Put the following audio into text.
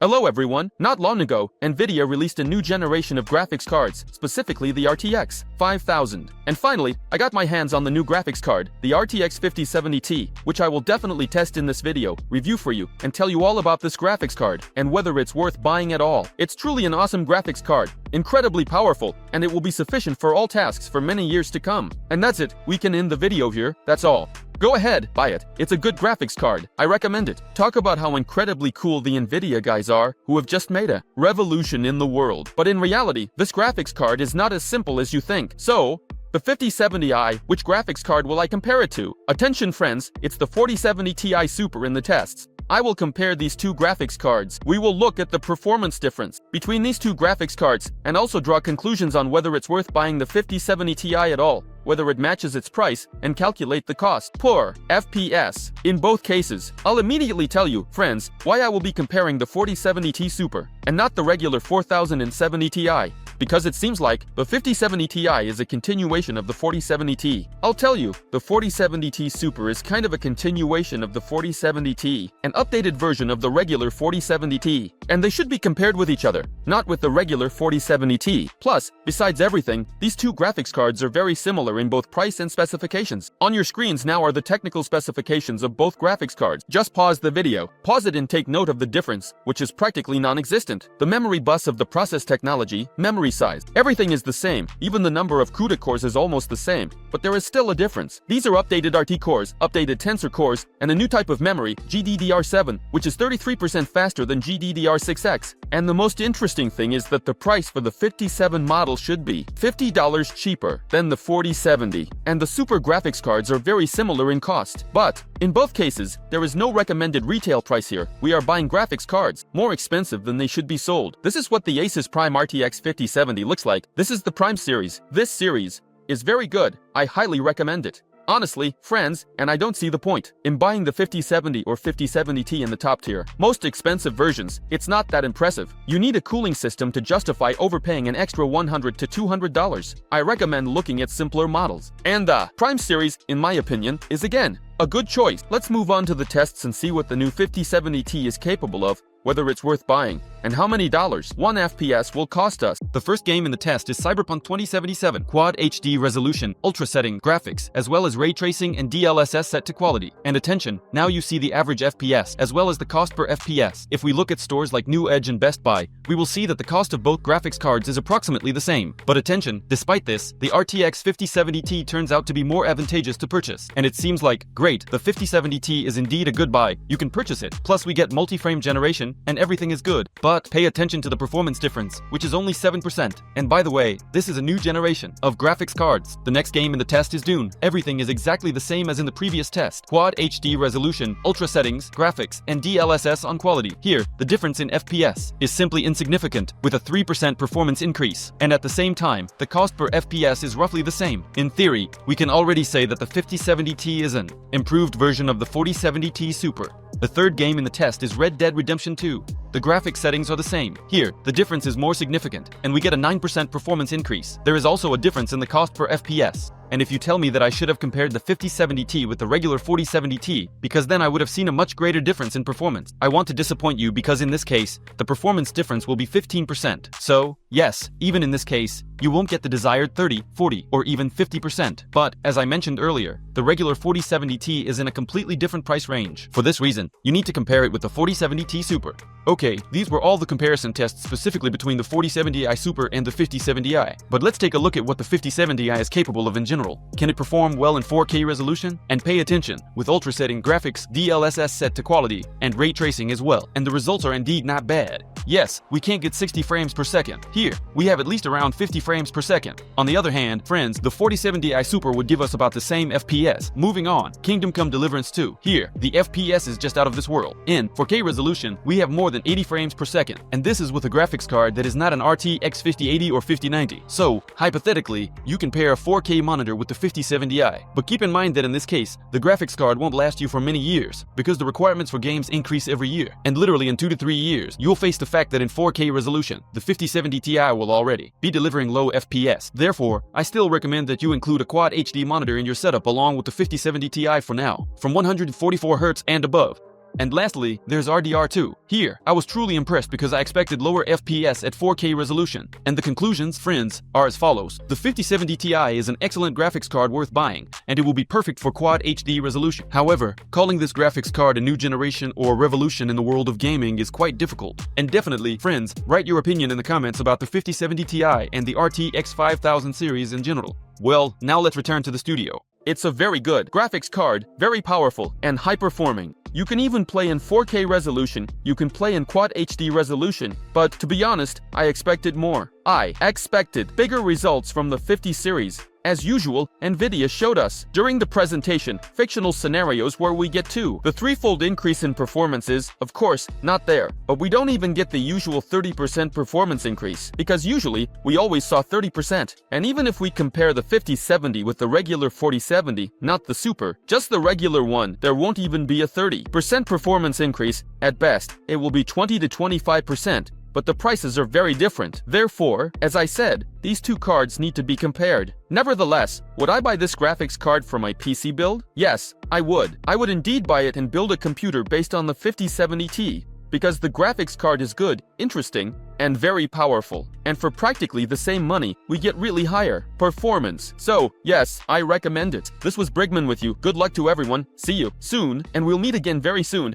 Hello everyone, not long ago, NVIDIA released a new generation of graphics cards, specifically the RTX 5000. And finally, I got my hands on the new graphics card, the RTX 5070 Ti, which I will definitely test in this video, review for you, and tell you all about this graphics card, and whether it's worth buying at all. It's truly an awesome graphics card, incredibly powerful, and it will be sufficient for all tasks for many years to come. And that's it, we can end the video here, that's all. Go ahead, buy it. It's a good graphics card. I recommend it. Talk about how incredibly cool the NVIDIA guys are, who have just made a revolution in the world. But in reality, this graphics card is not as simple as you think. So, the 5070i, which graphics card will I compare it to? Attention friends, it's the 4070 Ti Super in the tests. I will compare these two graphics cards. We will look at the performance difference between these two graphics cards and also draw conclusions on whether it's worth buying the 5070 Ti at all, whether it matches its price, and calculate the cost per FPS. In both cases, I'll immediately tell you, friends, why I will be comparing the 4070 Ti Super and not the regular 4070 Ti. Because it seems like the 5070 Ti is a continuation of the 4070 Ti. I'll tell you, the 4070 Ti Super is kind of a continuation of the 4070 Ti, an updated version of the regular 4070 Ti, and they should be compared with each other, not with the regular 4070 Ti. Plus, besides everything, these two graphics cards are very similar in both price and specifications. On your screens now are the technical specifications of both graphics cards. Just pause the video, pause it and take note of the difference, which is practically non-existent. The memory bus of the process technology, memory size, everything is the same. Even the number of CUDA cores is almost the same, but there is still a difference. These are updated RT cores, updated tensor cores, and a new type of memory, GDDR7, which is 33% faster than GDDR6X. And the most interesting thing is that the price for the 57 model should be $50 cheaper than the 4070, and the Super graphics cards are very similar in cost. But in both cases, there is no recommended retail price here. We are buying graphics cards more expensive than they should be sold. This is what the Asus Prime RTX 5070 looks like. This is the Prime series. This series is very good. I highly recommend it. Honestly, friends, and I don't see the point in buying the 5070 or 5070 Ti in the top tier. Most expensive versions, it's not that impressive. You need a cooling system to justify overpaying an extra $100 to $200. I recommend looking at simpler models. And the Prime series, in my opinion, is again a good choice. Let's move on to the tests and see what the new 5070 Ti is capable of, whether it's worth buying, and how many dollars 1 FPS will cost us. The first game in the test is Cyberpunk 2077, Quad HD resolution, ultra setting, graphics, as well as ray tracing and DLSS set to quality. And attention, now you see the average FPS, as well as the cost per FPS. If we look at stores like New Edge and Best Buy, we will see that the cost of both graphics cards is approximately the same. But attention, despite this, the RTX 5070 Ti turns out to be more advantageous to purchase. And it seems like, great, the 5070 Ti is indeed a good buy, you can purchase it. Plus we get multi-frame generation, and everything is good. But pay attention to the performance difference, which is only 7%. And by the way, this is a new generation of graphics cards. The next game in the test is Dune. Everything is exactly the same as in the previous test. Quad HD resolution, ultra settings, graphics, and DLSS on quality. Here, the difference in FPS is simply insignificant, with a 3% performance increase. And at the same time, the cost per FPS is roughly the same. In theory, we can already say that the 5070 Ti is an improved version of the 4070 Ti Super. The third game in the test is Red Dead Redemption 2. The graphics settings are the same. Here, the difference is more significant, and we get a 9% performance increase. There is also a difference in the cost per FPS. And if you tell me that I should have compared the 5070 Ti with the regular 4070 Ti, because then I would have seen a much greater difference in performance, I want to disappoint you because in this case, the performance difference will be 15%. So, yes, even in this case, you won't get the desired 30, 40, or even 50%. But, as I mentioned earlier, the regular 4070 Ti is in a completely different price range. For this reason, you need to compare it with the 4070 Ti Super. Okay, these were all the comparison tests specifically between the 4070i Super and the 5070i. But let's take a look at what the 5070i is capable of in general. Can it perform well in 4K resolution? And pay attention, with ultra setting, graphics, DLSS set to quality, and ray tracing as well. And the results are indeed not bad. Yes, we can't get 60 frames per second. Here, we have at least around 50 frames per second. On the other hand, friends, the 4070i Super would give us about the same FPS. Moving on, Kingdom Come Deliverance 2. Here, the FPS is just out of this world. In 4K resolution, we have more than 80 frames per second. And this is with a graphics card that is not an RTX 5080 or 5090. So, hypothetically, you can pair a 4K monitor with the 5070i. But keep in mind that in this case, the graphics card won't last you for many years, because the requirements for games increase every year. And literally in 2 to 3 years, you'll face the fact that in 4K resolution, the 5070 Ti will already be delivering low FPS. Therefore, I still recommend that you include a Quad HD monitor in your setup along with the 5070 Ti for now. From 144Hz and above, And lastly, there's RDR2. Here, I was truly impressed because I expected lower FPS at 4K resolution. And the conclusions, friends, are as follows. The 5070 Ti is an excellent graphics card worth buying, and it will be perfect for Quad HD resolution. However, calling this graphics card a new generation or revolution in the world of gaming is quite difficult. And definitely, friends, write your opinion in the comments about the 5070 Ti and the RTX 5000 series in general. Well, now let's return to the studio. It's a very good graphics card, very powerful and high-performing. You can even play in 4K resolution, you can play in Quad HD resolution, but to be honest, I expected more. I expected bigger results from the 50 series. As usual, NVIDIA showed us, during the presentation, fictional scenarios where we get the threefold increase in performance is, of course, not there. But we don't even get the usual 30% performance increase, because usually, we always saw 30%. And even if we compare the 5070 with the regular 4070, not the Super, just the regular one, there won't even be a 30% performance increase. At best, it will be 20 to 25%. But the prices are very different. Therefore, as I said, these two cards need to be compared. Nevertheless, would I buy this graphics card for my PC build? Yes, I would. I would indeed buy it and build a computer based on the 5070 Ti, because the graphics card is good, interesting, and very powerful. And for practically the same money, we get really higher performance. So, yes, I recommend it. This was Brigman with you. Good luck to everyone. See you soon, and we'll meet again very soon.